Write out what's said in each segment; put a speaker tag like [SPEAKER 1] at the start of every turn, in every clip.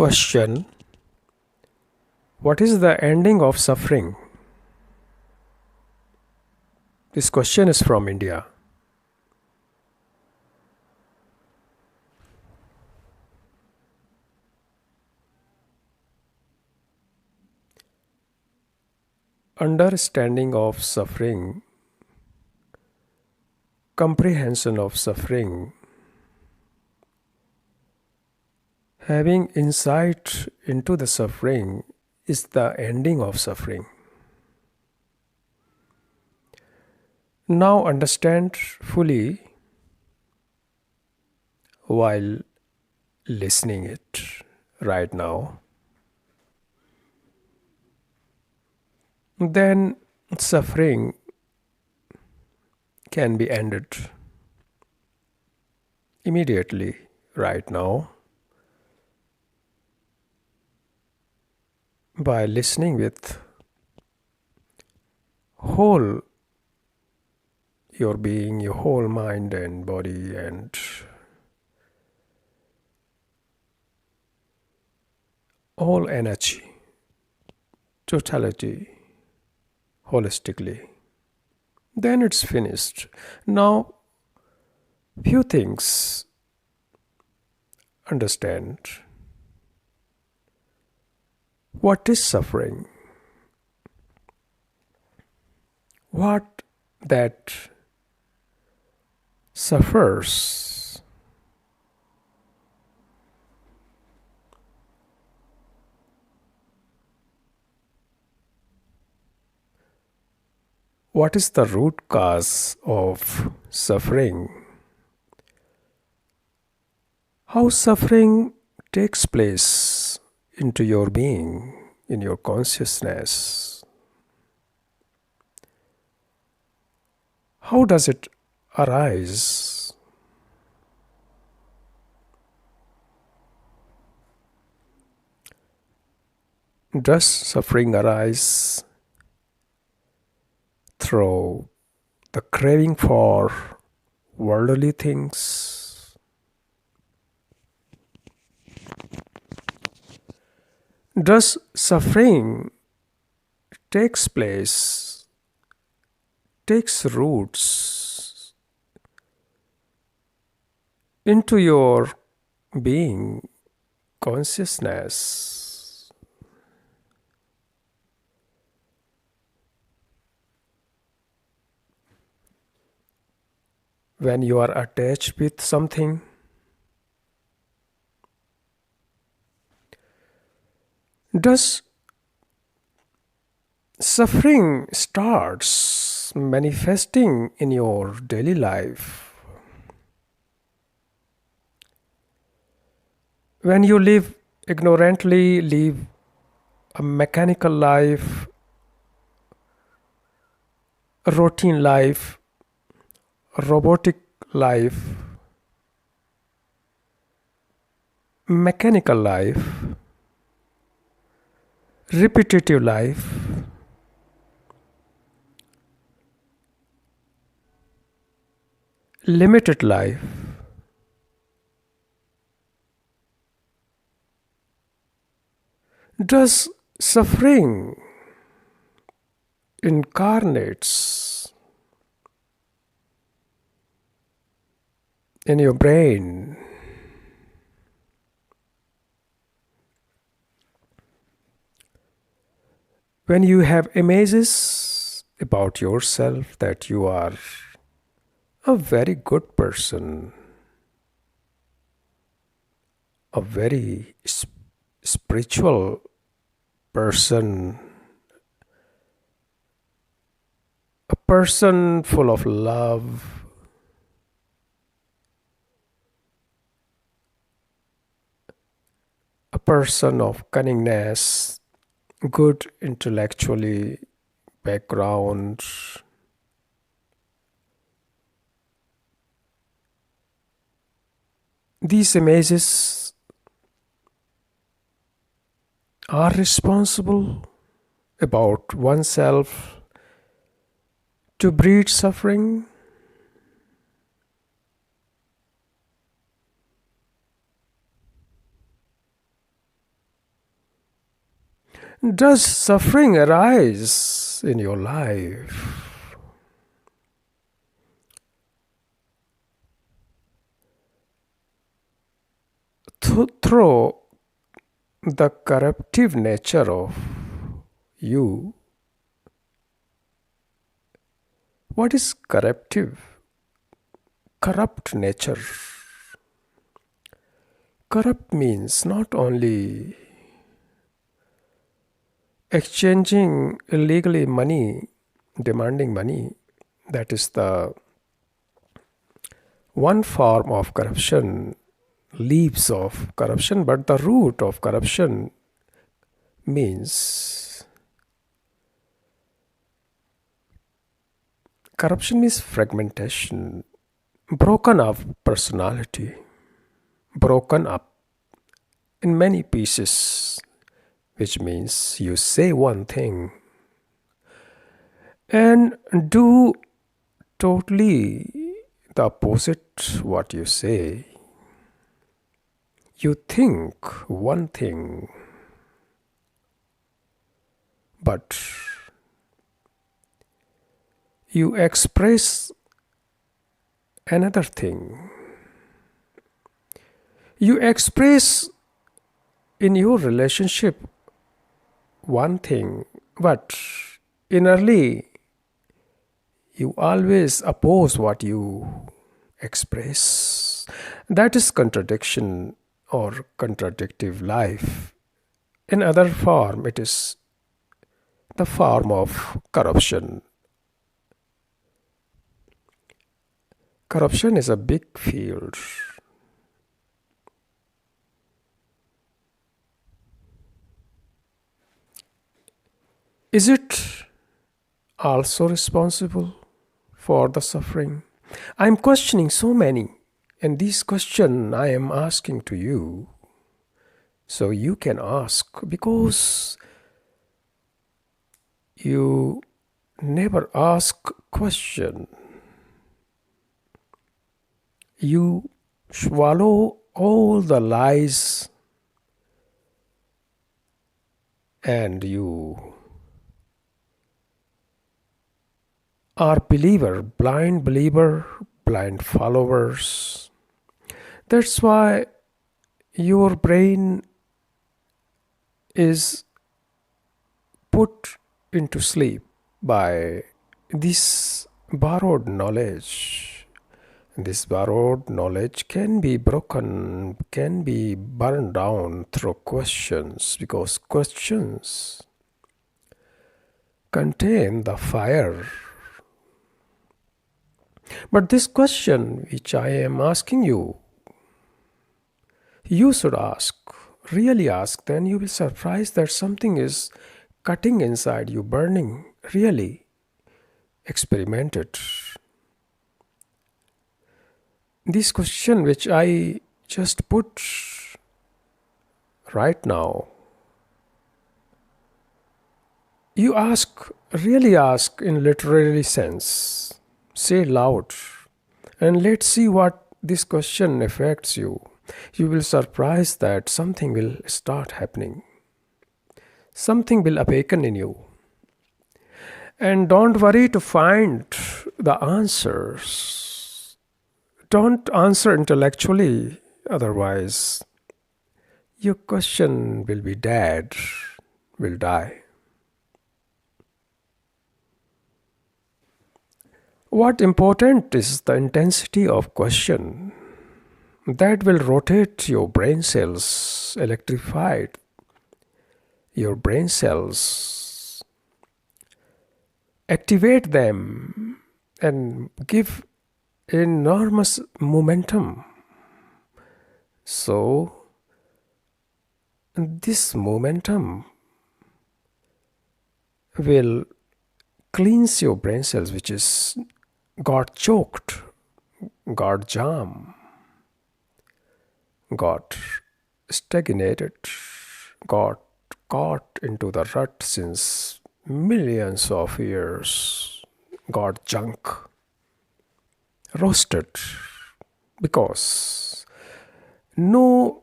[SPEAKER 1] Question: what is the ending of suffering? This question is from India. Understanding of suffering, comprehension of suffering, having insight into the suffering is the ending of suffering. Now understand fully while listening it right now. Then suffering can be ended immediately right now by listening with whole your being, your whole mind and body, and all energy, totality, holistically. Then it's finished. Now, few things understand. What is suffering? What that suffers? What is the root cause of suffering? How suffering takes place into your being, in your consciousness? How does it arise? Does suffering arise through the craving for worldly things? Does suffering takes roots into your being, consciousness? When you are attached with something, does suffering starts manifesting in your daily life? When you live ignorantly, live a mechanical life, a routine life, a robotic life, mechanical life, repetitive life, limited life, does suffering incarnates in your brain? When you have images about yourself that you are a very good person, a very spiritual person, a person full of love, a person of cunningness, good intellectually background, these images are responsible about oneself to breed suffering. Does suffering arise in your life through the corruptive nature of you? What is corruptive? Corrupt nature. Corrupt means not only exchanging illegally money, demanding money. That is the one form of corruption, leaves of corruption, but the root of corruption means fragmentation, broken up personality, broken up in many pieces, which means you say one thing and do totally the opposite what you say. You think one thing, but you express another thing. You express in your relationship one thing, but innerly you always oppose what you express. That is contradiction or contradictive life. In other form, it is the form of corruption. Corruption is a big field. Is it also responsible for the suffering? I am questioning so many, and this question I am asking to you, so you can ask, because you never ask question. You swallow all the lies and you are blind believer, blind followers. That's why your brain is put into sleep by this borrowed knowledge. This borrowed knowledge can be broken, can be burned down through questions, because questions contain the fire. But this question which I am asking you, you should ask, really ask, then you will surprise that something is cutting inside you, burning. Really experiment it. This question which I just put right now, you ask, really ask in literary sense. Say loud and let's see what this question affects you. You will surprise that something will start happening. Something will awaken in you. And don't worry to find the answers. Don't answer intellectually, otherwise your question will be dead, will die. What important is the intensity of question that will rotate your brain cells, electrified your brain cells, activate them and give enormous momentum. So this momentum will cleanse your brain cells, which is got choked, got jam, got stagnated, got caught into the rut since millions of years, got junk, roasted, because no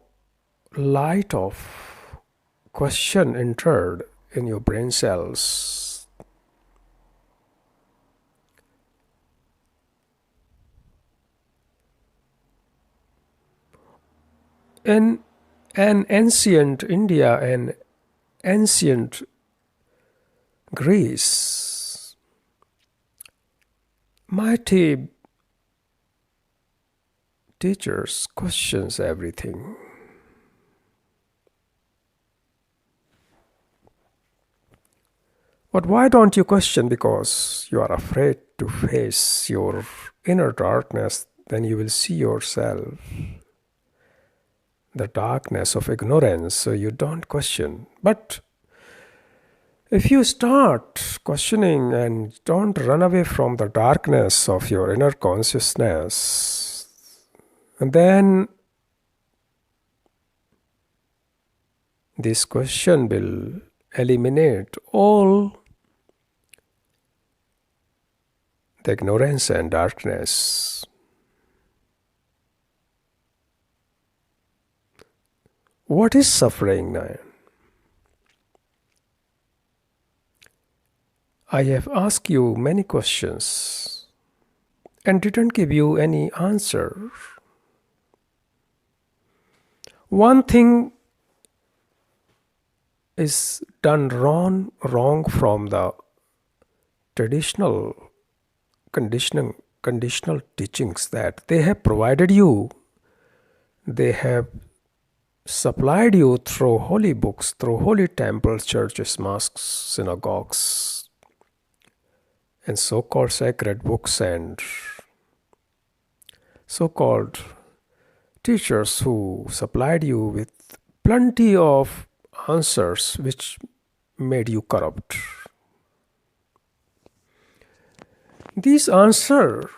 [SPEAKER 1] light of question entered in your brain cells. In an ancient India and ancient Greece, mighty teachers questions everything. But why don't you question? Because you are afraid to face your inner darkness, then you will see yourself, the darkness of ignorance, so you don't question. But if you start questioning and don't run away from the darkness of your inner consciousness, and then this question will eliminate all the ignorance and darkness. What is suffering now? I have asked you many questions and didn't give you any answer. One thing is done wrong from the traditional conditional teachings that they have provided you. They have supplied you through holy books, through holy temples, churches, mosques, synagogues, and so-called sacred books and so-called teachers who supplied you with plenty of answers which made you corrupt. These answers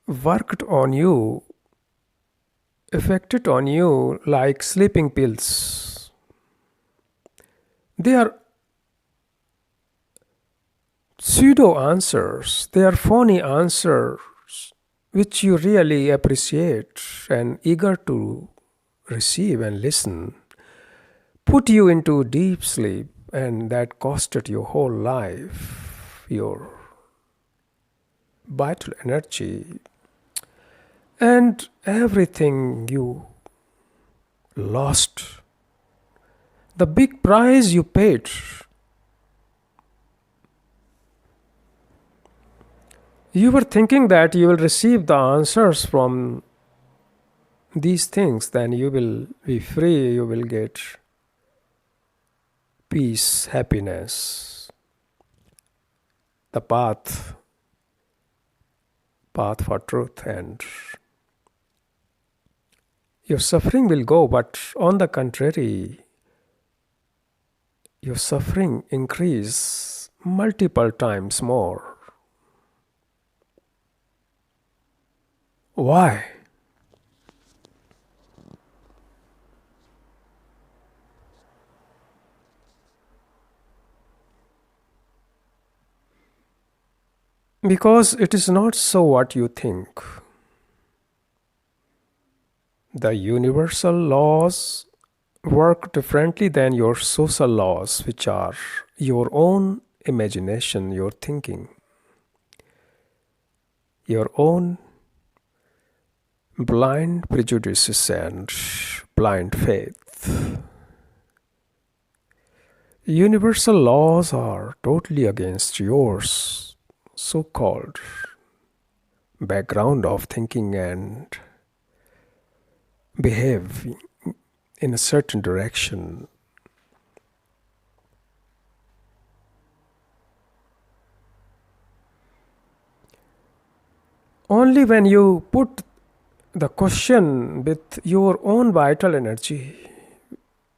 [SPEAKER 1] worked on you, affected on you like sleeping pills. They are pseudo answers, they are phony answers which you really appreciate and eager to receive and listen, put you into deep sleep, and that costed your whole life, your vital energy, and everything you lost. The big price you paid. You were thinking that you will receive the answers from these things, then you will be free, you will get peace, happiness, the path for truth, and your suffering will go. But on the contrary, your suffering increase multiple times more. Why? Because it is not so what you think. The universal laws work differently than your social laws, which are your own imagination, your thinking, your own blind prejudices and blind faith. Universal laws are totally against yours so-called background of thinking and behave in a certain direction. Only when you put the question with your own vital energy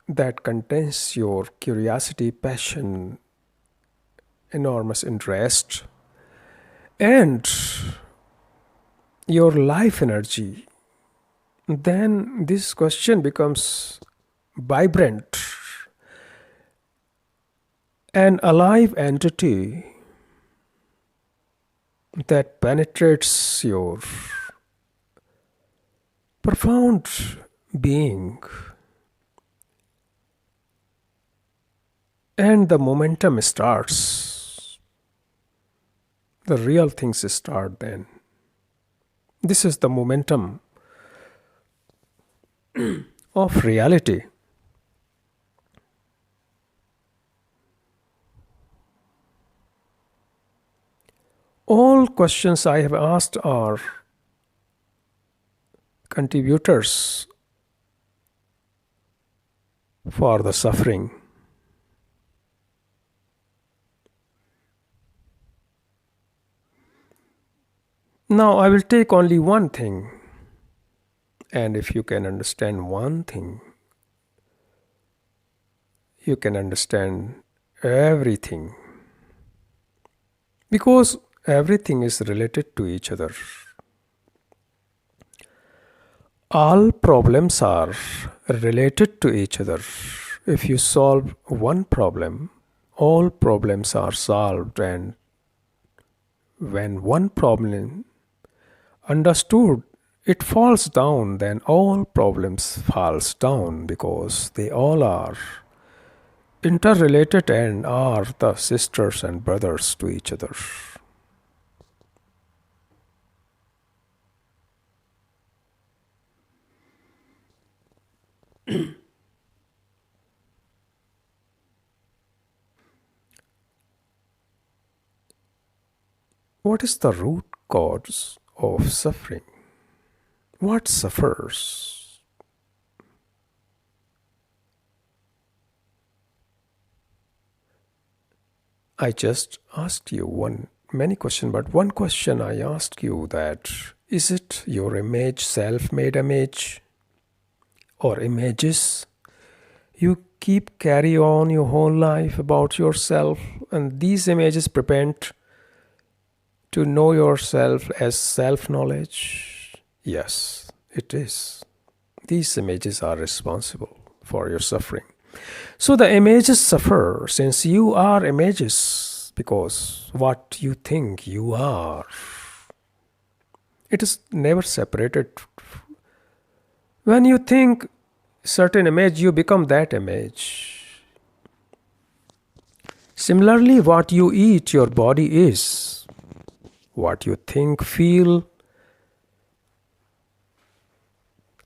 [SPEAKER 1] that contains your curiosity, passion, enormous interest, and your life energy, then this question becomes vibrant, an alive entity that penetrates your profound being, and the momentum starts. The real things start then. This is the momentum of reality. All questions I have asked are contributors for the suffering. Now I will take only one thing, and if you can understand one thing, you can understand everything, because everything is related to each other. All problems are related to each other. If you solve one problem, all problems are solved, and when one problem understood, it falls down, then all problems falls down, because they all are interrelated and are the sisters and brothers to each other. What is the root cause of suffering? What suffers? I just asked you many questions, but one question I asked you, that is it your image, self-made image, or images you keep carry on your whole life about yourself, and these images prevent to know yourself as self-knowledge? Yes, it is. These images are responsible for your suffering. So the images suffer since you are images, because what you think you are, it is never separated. When you think certain image, you become that image. Similarly, what you eat, your body is. What you think, feel,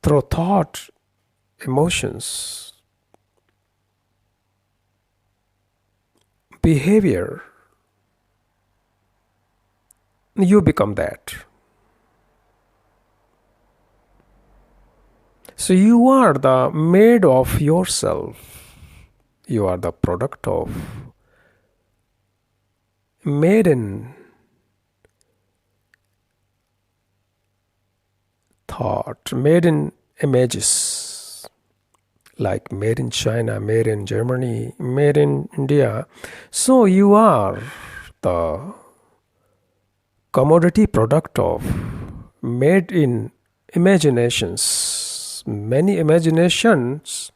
[SPEAKER 1] through thought, emotions, behavior, you become that. So you are the made of yourself. You are the product of, made in thought, made in images, like made in China, made in Germany, made in India. So you are the commodity product of, made in imaginations, many imaginations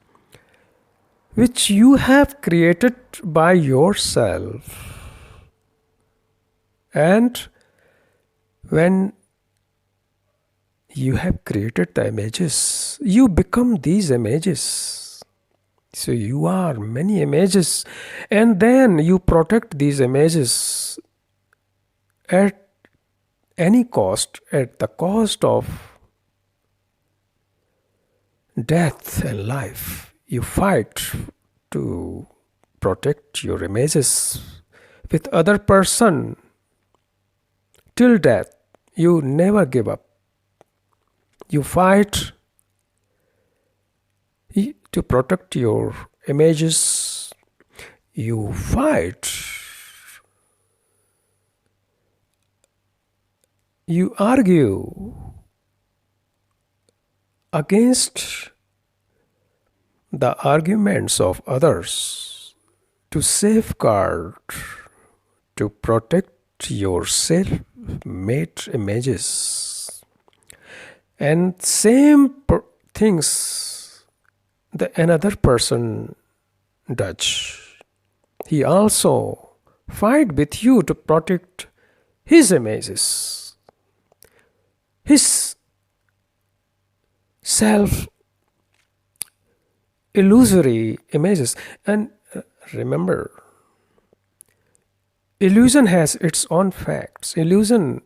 [SPEAKER 1] which you have created by yourself. And when you have created the images, you become these images. So you are many images, and then you protect these images at any cost, at the cost of death and life. You fight to protect your images with other person till death. You never give up. You fight to protect your images. You fight. You argue against the arguments of others to safeguard, to protect your self-made images. And same things another person does. He also fight with you to protect his images, his self illusory images. And remember, illusion has its own facts. Illusion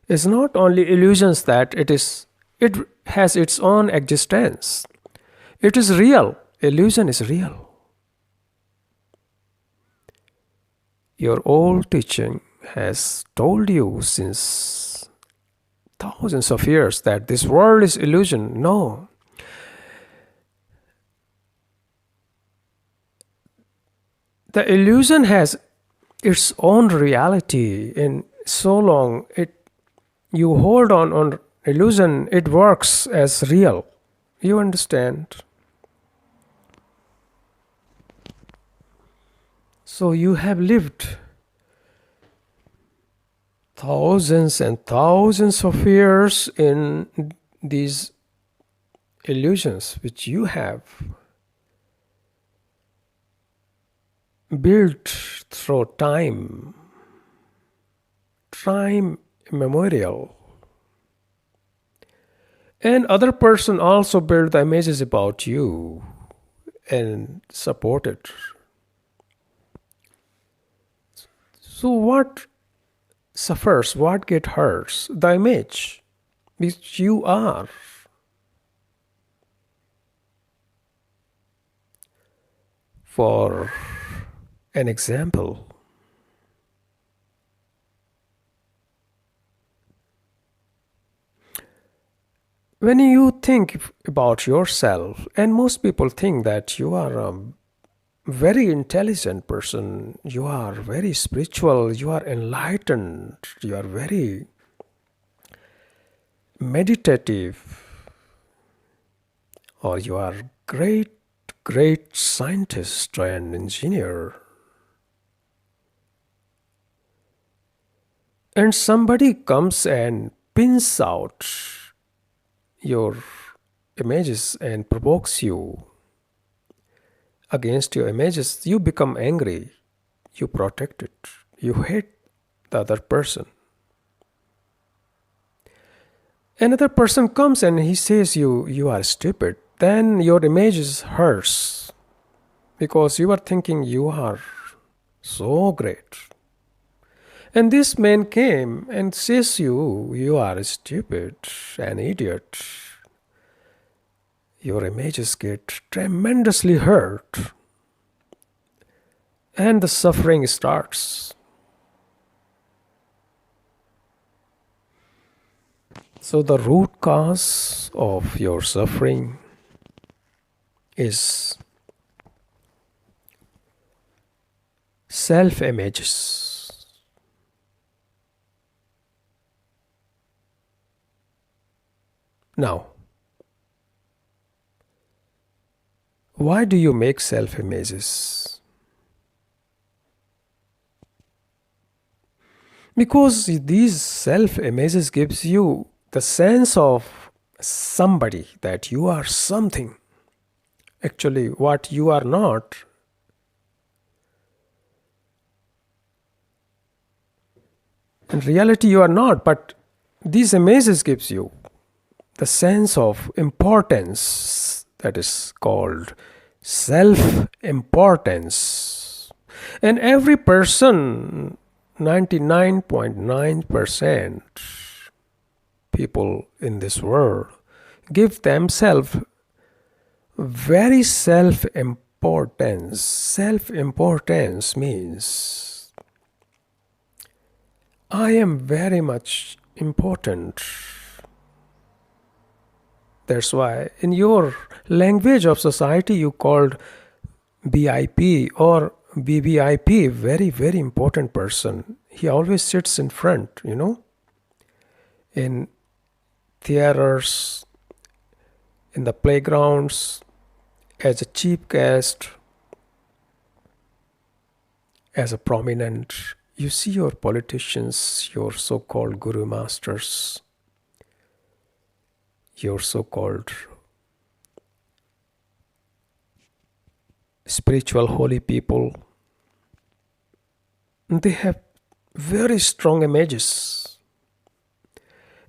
[SPEAKER 1] is not only illusions that it has its own existence. It is real. Illusion is real. Your old teaching has told you since thousands of years that this world is illusion. No. The illusion has its own reality, and so long you hold on illusion, it works as real. You understand? So you have lived thousands and thousands of years in these illusions which you have built through time immemorial. And other person also built the images about you and support it. So what suffers, what get hurts? The image which you are. For an example, when you think about yourself, and most people think that you are a very intelligent person, you are very spiritual, you are enlightened, you are very meditative, or you are great scientist and engineer. And somebody comes and pins out your images and provokes you against your images. You become angry, you protect it, you hate the other person. Another person comes and he says you are stupid. Then your images hurts because you are thinking you are so great. And this man came and says you are stupid, an idiot. Your images get tremendously hurt. And the suffering starts. So the root cause of your suffering is self-images. Now, why do you make self-images? Because these self-images gives you the sense of somebody, that you are something. Actually, what you are not. In reality, you are not, but these images gives you the sense of importance, that is called self-importance. And every person, 99.9% people in this world, give themselves very self-importance. Self-importance means I am very much important. That's why in your language of society you called BIP or BBIP, very, very important person. He always sits in front, in theaters, in the playgrounds, as a chief guest, as a prominent. You see your politicians, your so-called guru masters, your so-called spiritual holy people, they have very strong images.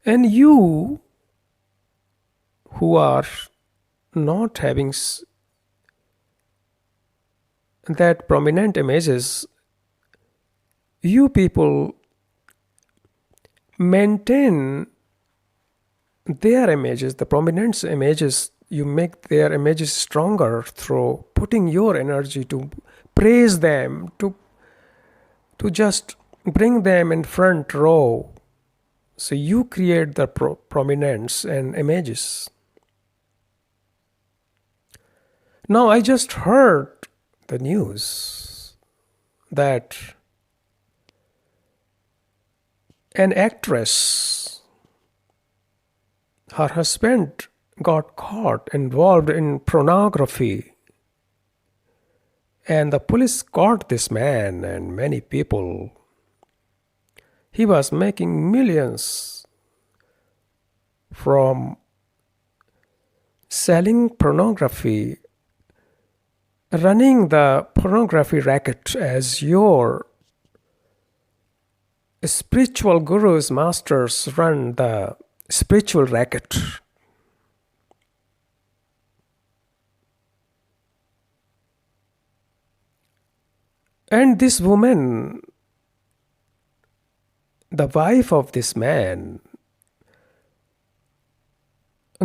[SPEAKER 1] And you who are not having that prominent images, you people maintain their images, the prominent images, you make their images stronger through putting your energy to praise them, to just bring them in front row. So you create the prominence and images. Now I just heard the news that an actress, her husband got caught involved in pornography, and the police caught this man and many people. He was making millions from selling pornography, running the pornography racket as your spiritual gurus, masters run the spiritual racket. And this woman, the wife of this man,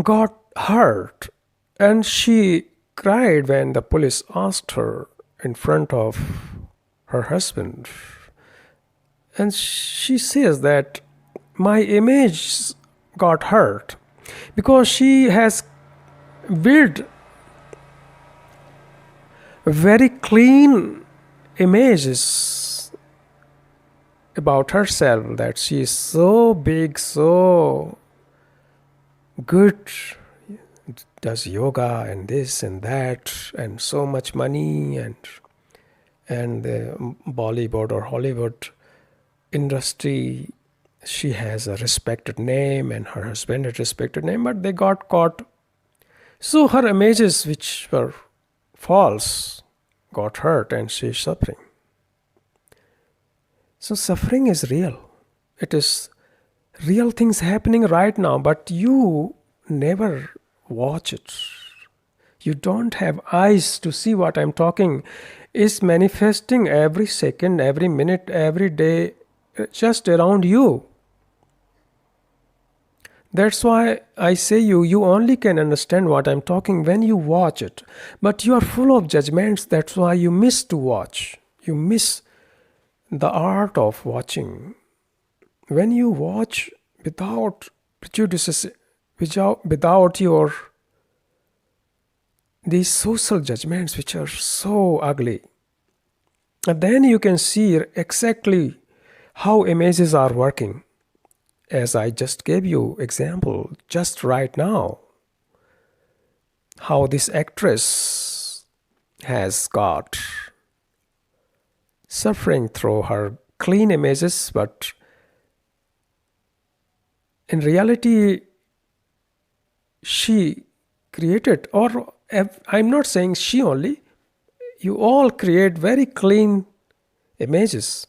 [SPEAKER 1] got hurt, and she cried when the police asked her in front of her husband. And she says that my image got hurt because she has built very clean images about herself, that she is so big, so good, does yoga and this and that, and so much money, and the Bollywood or Hollywood industry, she has a respected name and her husband a respected name, but they got caught. So her images, which were false, got hurt and she is suffering. So suffering is real. It is real things happening right now, but you never watch it. You don't have eyes to see what I'm talking is manifesting every second, every minute, every day, just around you. That's why I say you only can understand what I'm talking when you watch it. But you are full of judgments, that's why you miss to watch. You miss the art of watching. When you watch without prejudices, without your these social judgments which are so ugly, and then you can see exactly how images are working. As I just gave you example just right now, how this actress has got suffering through her clean images, but in reality she created, or I'm not saying she only, you all create very clean images,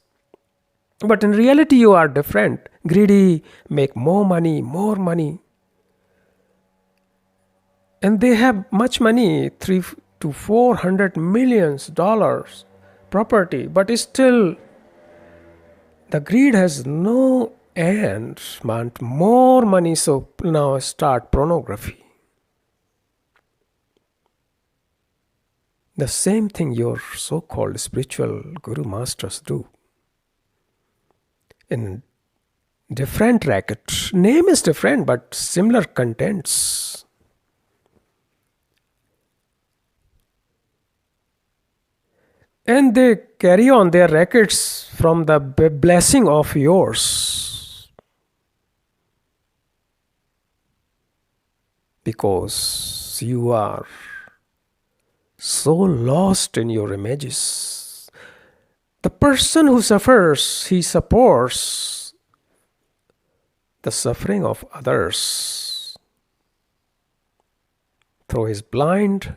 [SPEAKER 1] but in reality you are different, greedy, make more money, and they have much money, 3 to 400 millions dollars property, but still the greed has no end, want more money, so now start pornography. The same thing your so-called spiritual guru masters do in different racket. Name is different, but similar contents. And they carry on their rackets from the blessing of yours, because you are so lost in your images. The person who suffers, he supports the suffering of others through his blind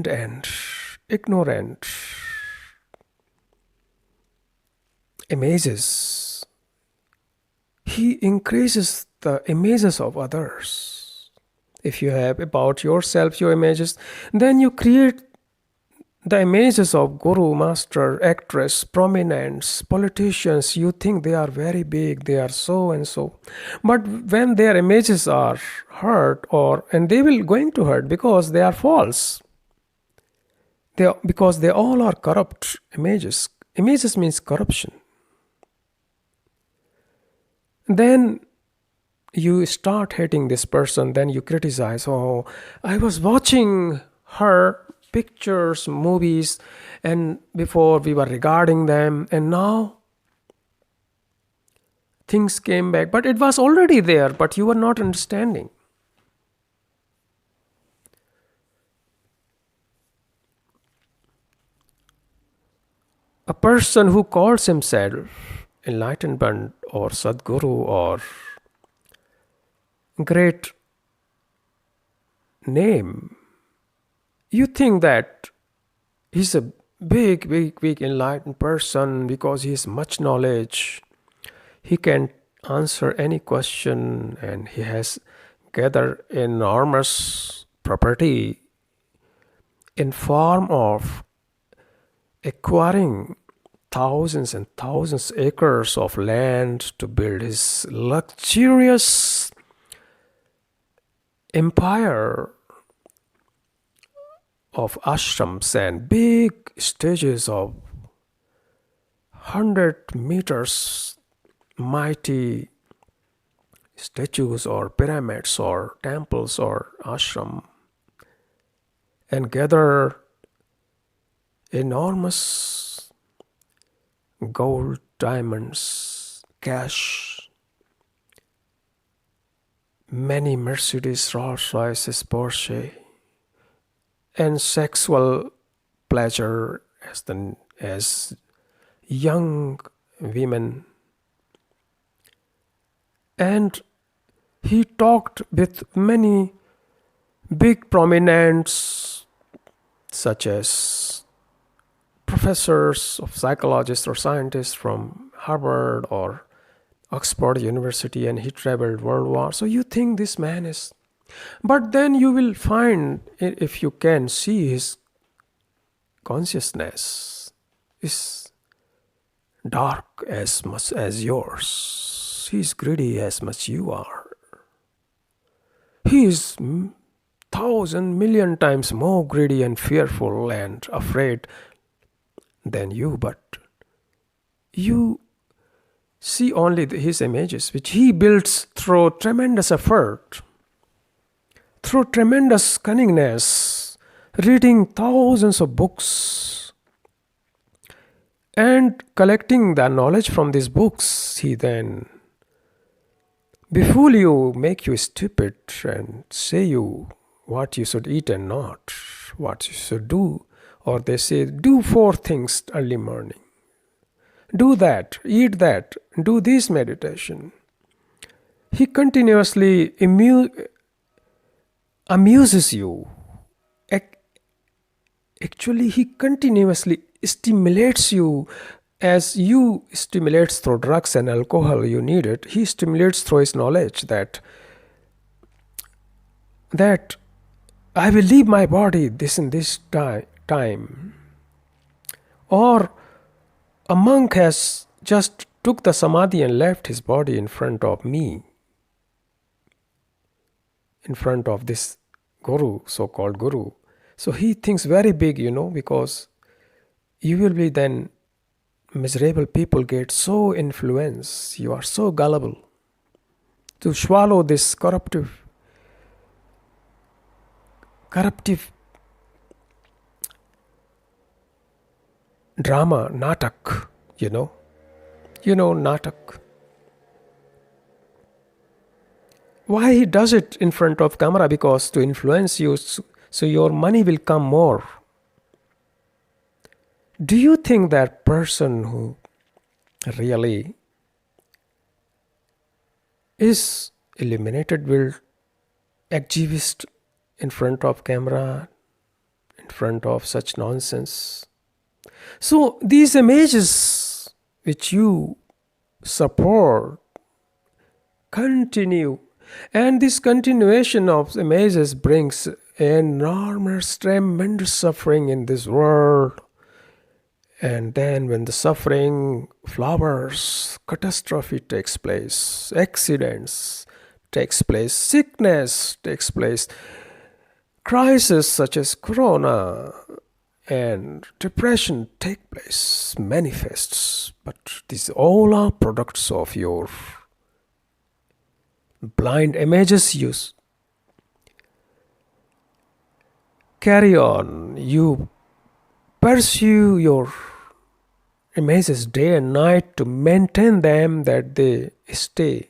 [SPEAKER 1] and ignorant images, he increases the images of others. If you have about yourself your images, then you create the images of guru, master, actress, prominents, politicians. You think they are very big, they are so and so. But when their images are hurt, or and they will going to hurt because they are false. Because they all are corrupt images. Images means corruption. Then you start hating this person, then you criticize, oh, I was watching her pictures, movies, and before we were regarding them, and now things came back, but it was already there, but you were not understanding. A person who calls himself enlightenment or Sadguru or great name, you think that he's a big enlightened person because he has much knowledge. He can answer any question and he has gathered enormous property in form of acquiring thousands and thousands acres of land to build his luxurious empire of ashrams and big stages of 100 meters mighty statues or pyramids or temples or ashram, and gather enormous gold, diamonds, cash, many Mercedes, Rolls Royces, Porsche, and sexual pleasure as young women. And he talked with many big prominents such as professors of psychologists or scientists from Harvard or Oxford University, and he traveled worldwide. So you think this man is, but then you will find, if you can see his consciousness is dark as much as yours. He is greedy as much you are. He is 1,000 million times more greedy and fearful and afraid than you, but you see only his images, which he builds through tremendous effort, through tremendous cunningness, reading thousands of books and collecting the knowledge from these books. He then befool you, make you stupid, and say you what you should eat and not, what you should do. Or they say, do 4 things early morning. Do that, eat that, do this meditation. He continuously amuses you. Actually, he continuously stimulates you as you stimulates through drugs and alcohol. You need it. He stimulates through his knowledge that I will leave my body this and this time. Or a monk has just took the samadhi and left his body in front of me, in front of this guru, so-called guru. So he thinks very big, because you will be then, miserable people get so influenced, you are so gullible to swallow this corruptive drama, natak, natak. Why he does it in front of camera? Because to influence you, so your money will come more. Do you think that person who really is illuminated will exhibit in front of camera, in front of such nonsense? So these images which you support continue. And this continuation of images brings enormous, tremendous suffering in this world. And then when the suffering flowers, catastrophe takes place, accidents takes place, sickness takes place, crises such as corona and depression take place, manifests. But these all are products of your blind images you carry on. You pursue your images day and night to maintain them that they stay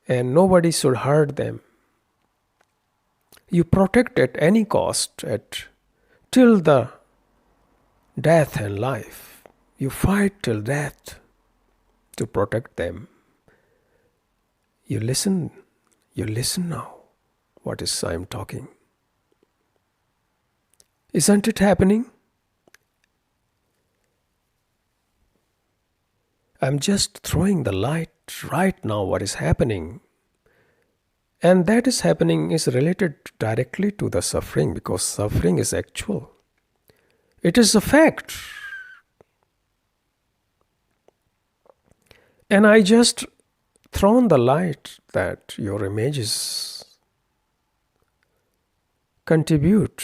[SPEAKER 1] and nobody should hurt them. You protect at any cost till the death and life. You fight till death to protect them. You listen now. What is I am talking? Isn't it happening? I'm just throwing the light right now what is happening. And that is happening is related directly to the suffering because suffering is actual. It is a fact. And I just thrown the light that your images contribute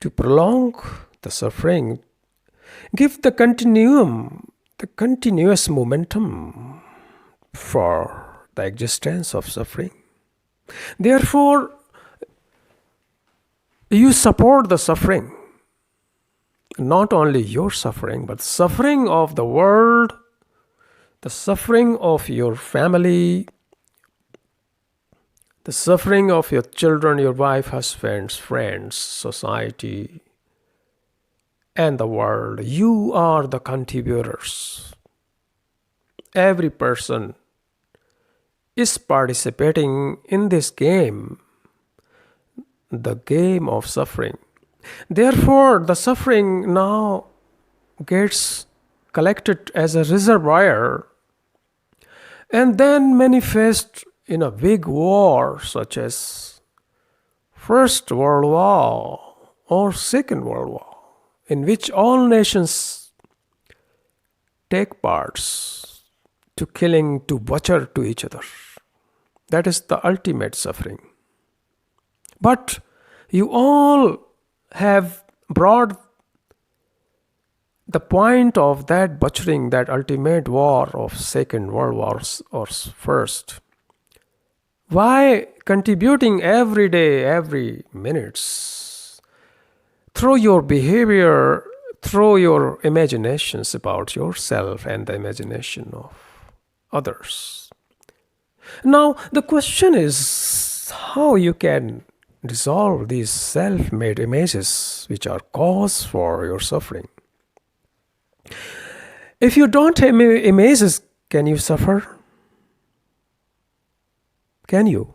[SPEAKER 1] to prolong the suffering, give the continuum, the continuous momentum for the existence of suffering. Therefore, you support the suffering, not only your suffering, but suffering of the world, the suffering of your family, the suffering of your children, your wife, husbands, friends, society, and the world. You are the contributors. Every person is participating in this game, the game of suffering. Therefore, the suffering now gets collected as a reservoir and then manifest in a big war such as First World War or Second World War, in which all nations take parts to killing, to butcher to each other. That is the ultimate suffering. But you all have brought the point of that butchering, that ultimate war of Second World War or First. Why contributing every day, every minutes, through your behavior, through your imaginations about yourself and the imagination of others. Now, the question is how you can dissolve these self-made images which are cause for your suffering. If you don't have images, can you suffer? Can you?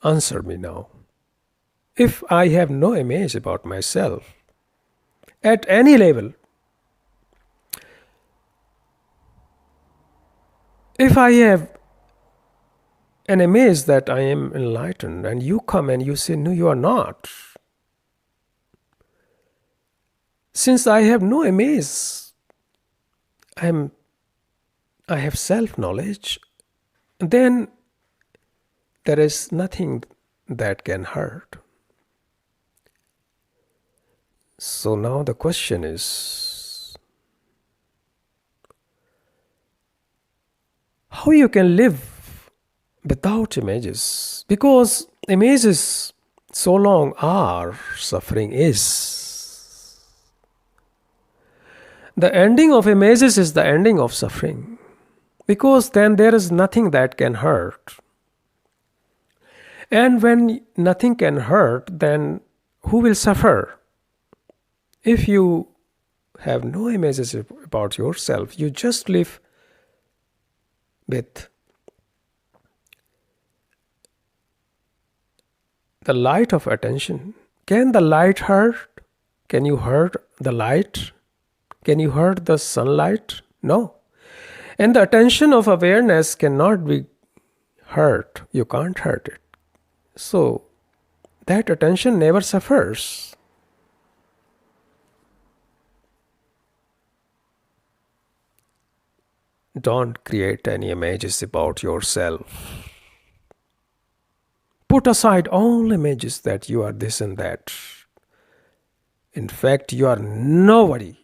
[SPEAKER 1] Answer me now. If I have no image about myself, at any level, if I have an image that I am enlightened and you come and you say, no, you are not. Since I have no image, I have self-knowledge, then there is nothing that can hurt. So now the question is, how you can live without images? Because images so long are, suffering is. The ending of images is the ending of suffering. Because then there is nothing that can hurt. And when nothing can hurt, then who will suffer? If you have no images about yourself, you just live with the light of attention. Can the light hurt? Can you hurt the light? Can you hurt the sunlight? No. And the attention of awareness cannot be hurt. You can't hurt it. So that attention never suffers. Don't create any images about yourself. Put aside all images that you are this and that. In fact, you are nobody.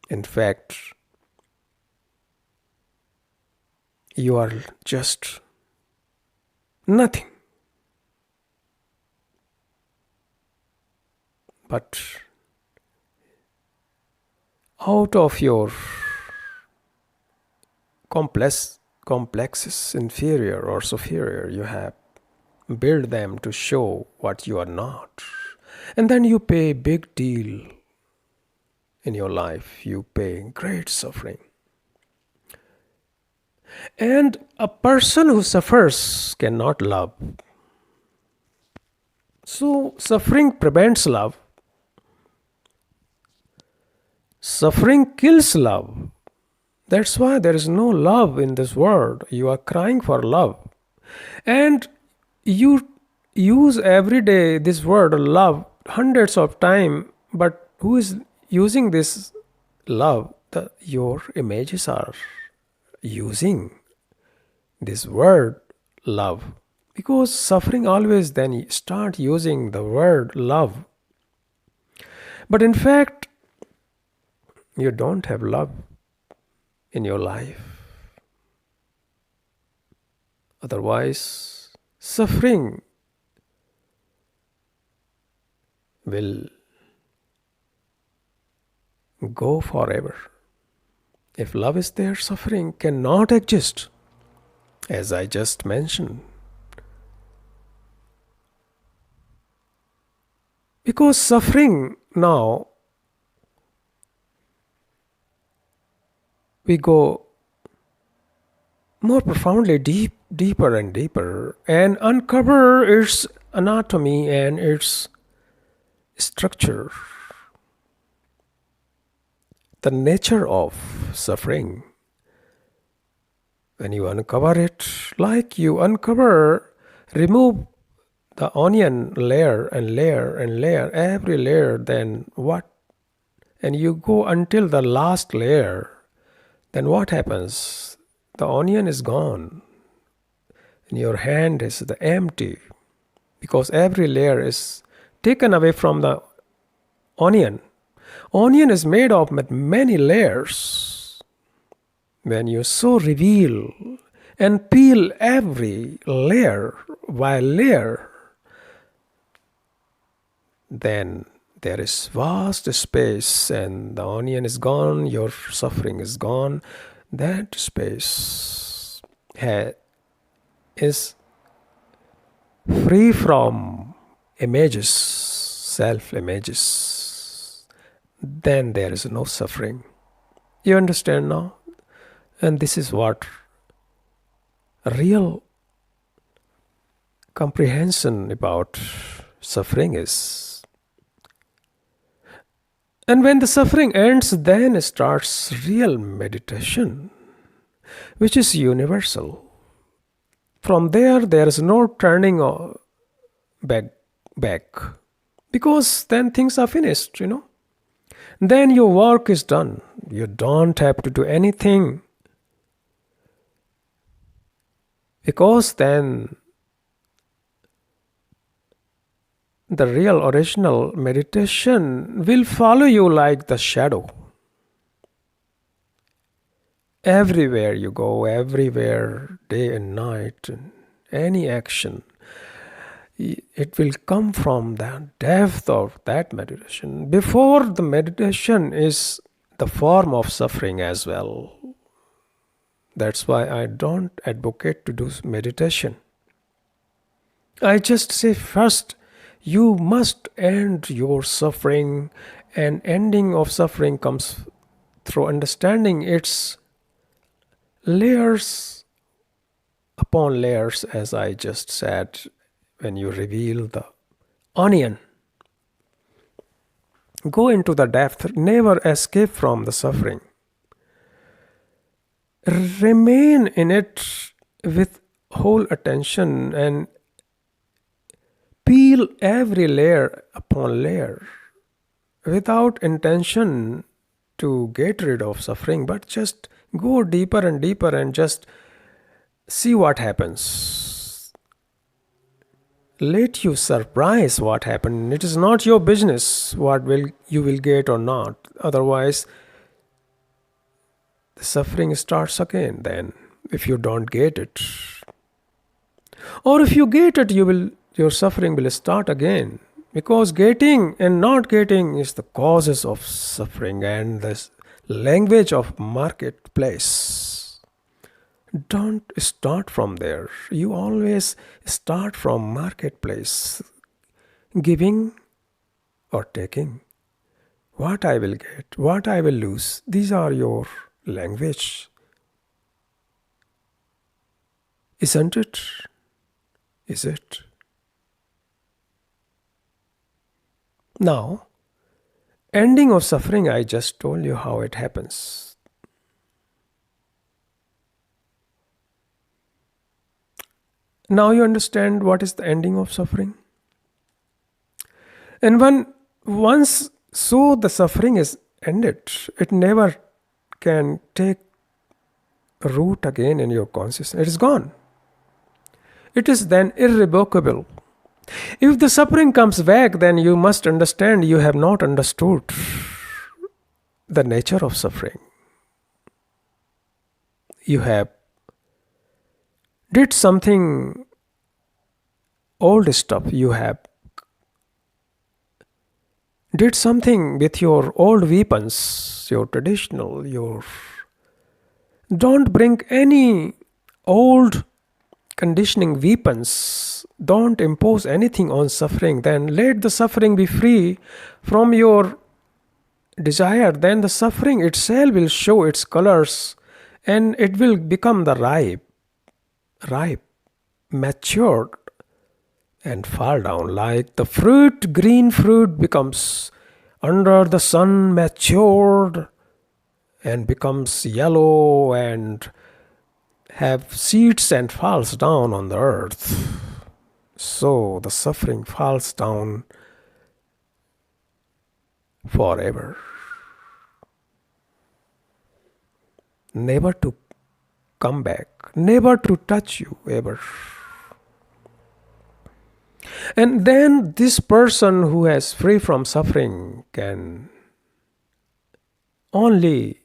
[SPEAKER 1] In fact, you are just nothing. But out of your complexes, inferior or superior, you have built them to show what you are not. And then you pay big deal in your life. You pay great suffering. And a person who suffers cannot love. So suffering prevents love. Suffering kills love. That's why there is no love in this world. You are crying for love. And you use every day this word love hundreds of times, but who is using this love? Your images are using this word love. Because suffering always then start using the word love. But in fact, you don't have love in your life. Otherwise, suffering will go forever. If love is there, suffering cannot exist, as I just mentioned. Because suffering now, we go more profoundly, deeper and deeper, and uncover its anatomy and its structure, the nature of suffering. When you uncover it, like you remove the onion layer and layer and layer, every layer, then what? And you go until the last layer, then what happens? The onion is gone. And your hand is empty, because every layer is taken away from the onion. Onion is made of many layers. When you so reveal and peel every layer by layer, then there is vast space, and the onion is gone, your suffering is gone. That space is free from images, self-images. Then there is no suffering. You understand now? And this is what real comprehension about suffering is. And when the suffering ends, then starts real meditation, which is universal. From there is no turning back, because then things are finished, Then your work is done. You don't have to do anything, because then the real original meditation will follow you like the shadow. Everywhere you go, everywhere, day and night, and any action, it will come from the depth of that meditation. Before the meditation is the form of suffering as well. That's why I don't advocate to do meditation. I just say first, you must end your suffering, and ending of suffering comes through understanding its layers upon layers, as I just said, when you reveal the onion. Go into the depth, never escape from the suffering. Remain in it with whole attention and peel every layer upon layer without intention to get rid of suffering, but just go deeper and deeper and just see what happens. Let you surprise what happened. It is not your business what you will get or not. Otherwise, the suffering starts again then if you don't get it. Or if you get it, your suffering will start again. Because getting and not getting is the causes of suffering and the language of marketplace. Don't start from there. You always start from marketplace. Giving or taking. What I will get, what I will lose. These are your language. Isn't it? Is it? Now, ending of suffering, I just told you how it happens. Now you understand what is the ending of suffering? And once the suffering is ended, it never can take root again in your consciousness. It is gone. It is then irrevocable. If the suffering comes back, then you must understand you have not understood the nature of suffering. You have did something old stuff. You have did something with your old weapons, your traditional, don't bring any old conditioning weapons. Don't impose anything on suffering. Then let the suffering be free from your desire. Then the suffering itself will show its colors and it will become the ripe, matured and fall down like the fruit. Green fruit becomes under the sun matured and becomes yellow and have seeds and falls down on the earth. So the suffering falls down forever, never to come back, never to touch you ever. And then this person who is free from suffering can only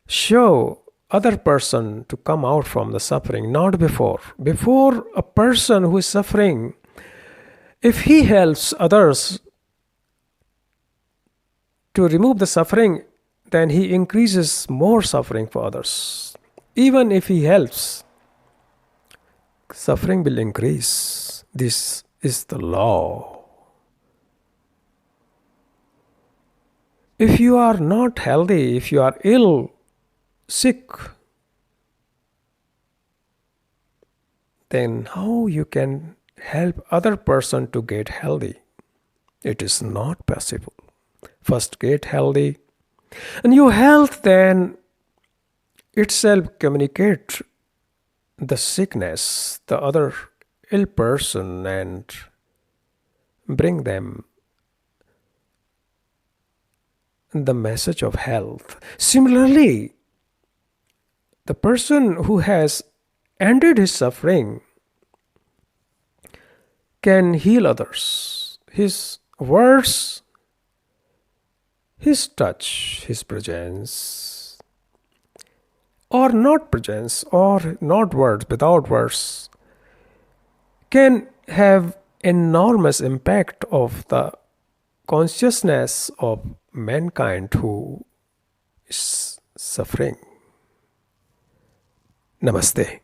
[SPEAKER 1] show other person to come out from the suffering, not before. Before, a person who is suffering, if he helps others to remove the suffering, then he increases more suffering for others. Even if he helps, suffering will increase. This is the law. If you are not healthy, if you are ill, sick, then how you can help other person to get healthy? It is not possible. First get healthy, and your health then itself communicate the sickness, the other ill person, and bring them the message of health. Similarly, the person who has ended his suffering can heal others. His words, his touch, his presence, or not presence, or not words, without words, can have enormous impact of the consciousness of mankind who is suffering. Namaste.